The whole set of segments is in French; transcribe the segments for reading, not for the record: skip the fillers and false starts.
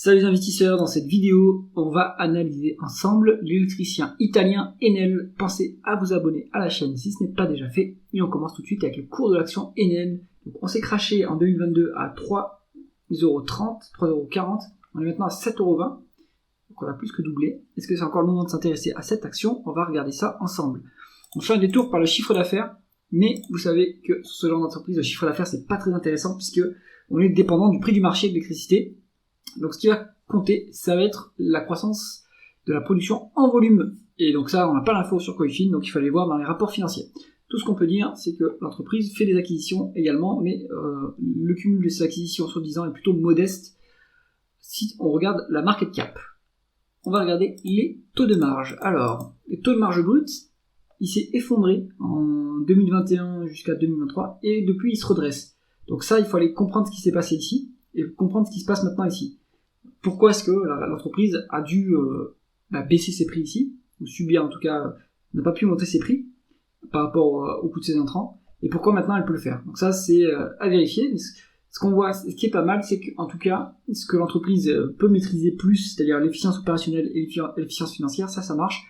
Salut les investisseurs, dans cette vidéo, on va analyser ensemble l'électricien italien Enel. Pensez à vous abonner à la chaîne si ce n'est pas déjà fait. Et on commence tout de suite avec le cours de l'action Enel. Donc on s'est crashé en 2022 à 3,30€, 3,40€. On est maintenant à 7,20€. Donc on a plus que doublé. Est-ce que c'est encore le moment de s'intéresser à cette action? On va regarder ça ensemble. On fait un détour par le chiffre d'affaires. Mais vous savez que sur ce genre d'entreprise, le chiffre d'affaires c'est pas très intéressant puisque on est dépendant du prix du marché de l'électricité. Donc ce qui va compter, ça va être la croissance de la production en volume. Et donc ça, on n'a pas l'info sur Coifin, donc il fallait voir dans les rapports financiers. Tout ce qu'on peut dire, c'est que l'entreprise fait des acquisitions également, mais le cumul de ces acquisitions sur 10 ans est plutôt modeste si on regarde la market cap. On va regarder les taux de marge. Alors, le taux de marge brut, il s'est effondré en 2021 jusqu'à 2023, et depuis il se redresse. Donc ça, il faut aller comprendre ce qui s'est passé ici, et comprendre ce qui se passe maintenant ici. Pourquoi est-ce que l'entreprise a dû baisser ses prix ici, ou subir en tout cas, n'a pas pu monter ses prix par rapport au coût de ses intrants, et pourquoi maintenant elle peut le faire. Donc ça c'est à vérifier. Mais ce qu'on voit, ce qui est pas mal, c'est qu'en tout cas, ce que l'entreprise peut maîtriser plus, c'est-à-dire l'efficience opérationnelle et l'efficience financière, ça marche.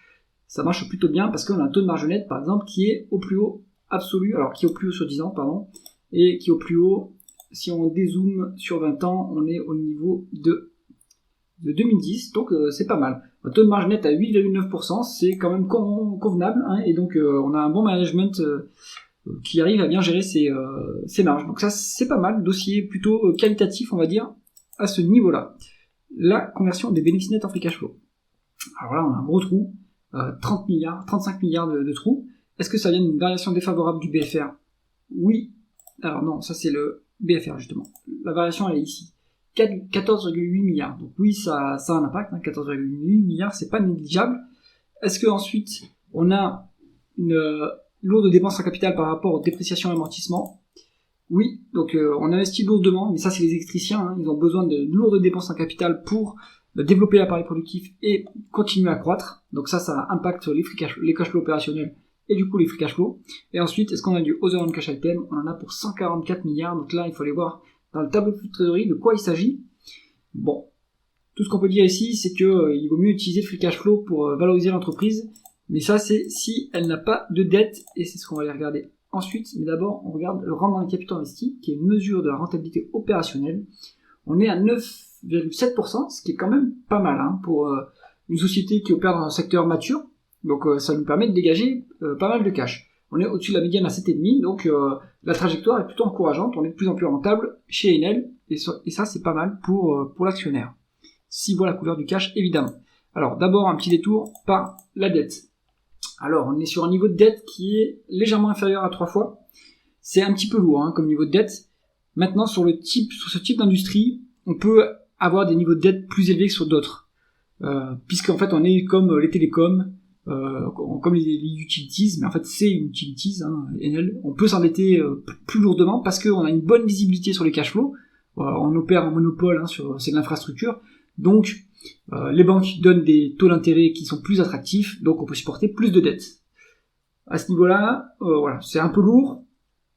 Ça marche plutôt bien parce qu'on a un taux de marge net, par exemple, qui est au plus haut absolu, alors qui est au plus haut sur 10 ans, pardon, et qui est au plus haut, si on dézoome sur 20 ans, on est au niveau de 2010, donc c'est pas mal. Un taux de marge net à 8,9%, c'est quand même convenable, hein, et donc on a un bon management qui arrive à bien gérer ses marges. Donc ça c'est pas mal, dossier plutôt qualitatif on va dire, à ce niveau-là. La conversion des bénéfices nets en free cash flow. Alors là on a un gros trou, 35 milliards de trous. Est-ce que ça vient d'une variation défavorable du BFR? Oui. Alors non, ça c'est le BFR justement. La variation elle est ici. 14,8 milliards. Donc oui, ça a un impact, hein, 14,8 milliards, c'est pas négligeable. Est-ce que ensuite on a une lourde dépense en capital par rapport aux dépréciations et amortissements? Oui, donc on investit lourdement, mais ça c'est les électriciens, hein, ils ont besoin de lourdes dépenses en capital pour développer l'appareil productif et continuer à croître. Donc ça impacte les cash flows opérationnels et du coup les free cash flow. Et ensuite, est-ce qu'on a du other non-cash item? On en a pour 144 milliards, donc là il faut aller voir dans le tableau de trésorerie de quoi il s'agit. Bon, tout ce qu'on peut dire ici, c'est que il vaut mieux utiliser le free cash flow pour valoriser l'entreprise, mais ça c'est si elle n'a pas de dette, et c'est ce qu'on va aller regarder ensuite. Mais d'abord, on regarde le rendement des capitaux investis, qui est une mesure de la rentabilité opérationnelle. On est à 9,7%, ce qui est quand même pas mal, hein, pour une société qui opère dans un secteur mature, donc ça nous permet de dégager pas mal de cash. On est au-dessus de la médiane à 7,5, donc la trajectoire est plutôt encourageante, on est de plus en plus rentable chez Enel, et ça c'est pas mal pour l'actionnaire. S'il voit la couleur du cash, évidemment. Alors d'abord un petit détour par la dette. Alors on est sur un niveau de dette qui est légèrement inférieur à 3 fois. C'est un petit peu lourd, hein, comme niveau de dette. Maintenant sur ce type d'industrie, on peut avoir des niveaux de dette plus élevés que sur d'autres. Puisqu'en fait on est comme les télécoms, comme les utilities, mais en fait c'est une utilities, hein, Enel. On peut s'endetter plus lourdement parce qu'on a une bonne visibilité sur les cash flows. On opère en monopole, hein, c'est de l'infrastructure, donc les banques donnent des taux d'intérêt qui sont plus attractifs, donc on peut supporter plus de dettes. À ce niveau-là, voilà, c'est un peu lourd,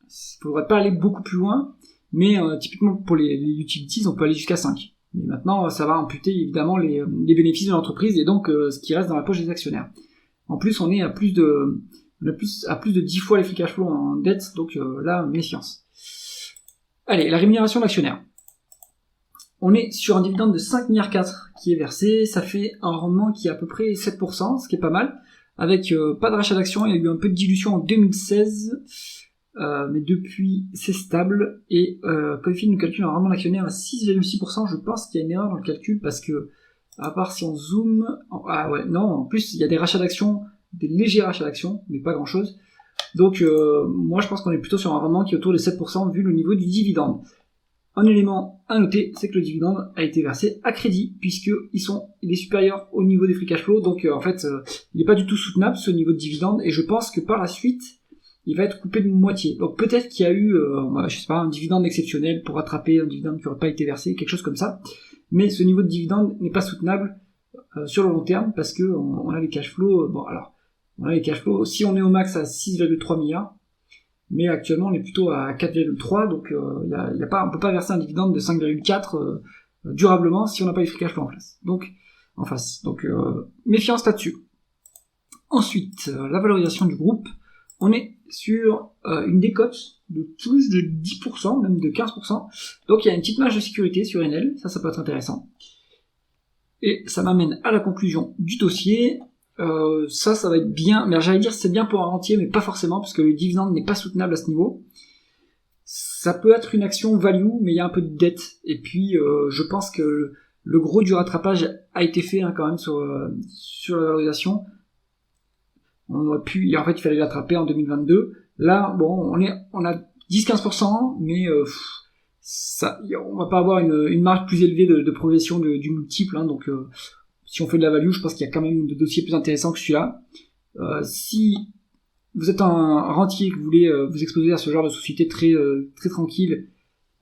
il faudrait pas aller beaucoup plus loin, mais typiquement pour les utilities, on peut aller jusqu'à 5. Mais maintenant, ça va amputer évidemment les bénéfices de l'entreprise et donc ce qui reste dans la poche des actionnaires. En plus, on est à plus de 10 fois les free cash flow en dette, donc là, méfiance. Allez, la rémunération de l'actionnaire. On est sur un dividende de 5,4 milliards qui est versé, ça fait un rendement qui est à peu près 7%, ce qui est pas mal, avec pas de rachat d'actions, il y a eu un peu de dilution en 2016, mais depuis c'est stable, et Coifin nous calcule un rendement d'actionnaire à 6,6%, je pense qu'il y a une erreur dans le calcul, parce que, à part si on zoome, en plus il y a des rachats d'actions, des légers rachats d'actions, mais pas grand chose, donc moi je pense qu'on est plutôt sur un rendement qui est autour de 7% vu le niveau du dividende. Un élément à noter, c'est que le dividende a été versé à crédit, il est supérieur au niveau des free cash flow, donc en fait il n'est pas du tout soutenable ce niveau de dividende, et je pense que par la suite il va être coupé de moitié. Donc peut-être qu'il y a eu je sais pas, un dividende exceptionnel pour rattraper un dividende qui n'aurait pas été versé, quelque chose comme ça, mais ce niveau de dividende n'est pas soutenable sur le long terme, parce que on a les cash flows, on a les cash flows, si on est au max à 6,3 milliards, mais actuellement on est plutôt à 4,3, donc on peut pas verser un dividende de 5,4 durablement si on n'a pas les free cash flow en face. Donc méfiance là-dessus. Ensuite, la valorisation du groupe, on est sur une décote de plus de 10%, même de 15%. Donc il y a une petite marge de sécurité sur Enel, ça peut être intéressant. Et ça m'amène à la conclusion du dossier. Ça va être bien, mais j'allais dire c'est bien pour un rentier, mais pas forcément, parce que le dividende n'est pas soutenable à ce niveau. Ça peut être une action value, mais il y a un peu de dette. Et puis, je pense que le gros du rattrapage a été fait quand même sur la valorisation. En fait, il fallait l'attraper en 2022. Là, bon, on a 10-15%, mais on va pas avoir une marge plus élevée de progression du multiple. Donc, si on fait de la value, je pense qu'il y a quand même des dossiers plus intéressants que celui-là. Si vous êtes un rentier que vous voulez vous exposer à ce genre de société très tranquille,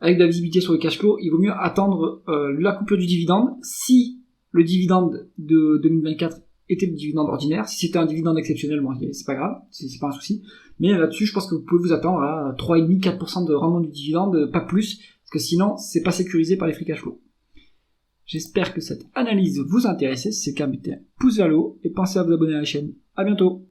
avec de la visibilité sur le cash flow, il vaut mieux attendre la coupure du dividende. Si le dividende de 2024 était le dividende ordinaire, si c'était un dividende exceptionnel, bon, c'est pas grave, c'est pas un souci. Mais là-dessus, je pense que vous pouvez vous attendre à 3,5-4% de rendement du dividende, pas plus, parce que sinon, c'est pas sécurisé par les free cash flow. J'espère que cette analyse vous intéresse. Si c'est le cas, mettez un pouce vers le haut et pensez à vous abonner à la chaîne. À bientôt!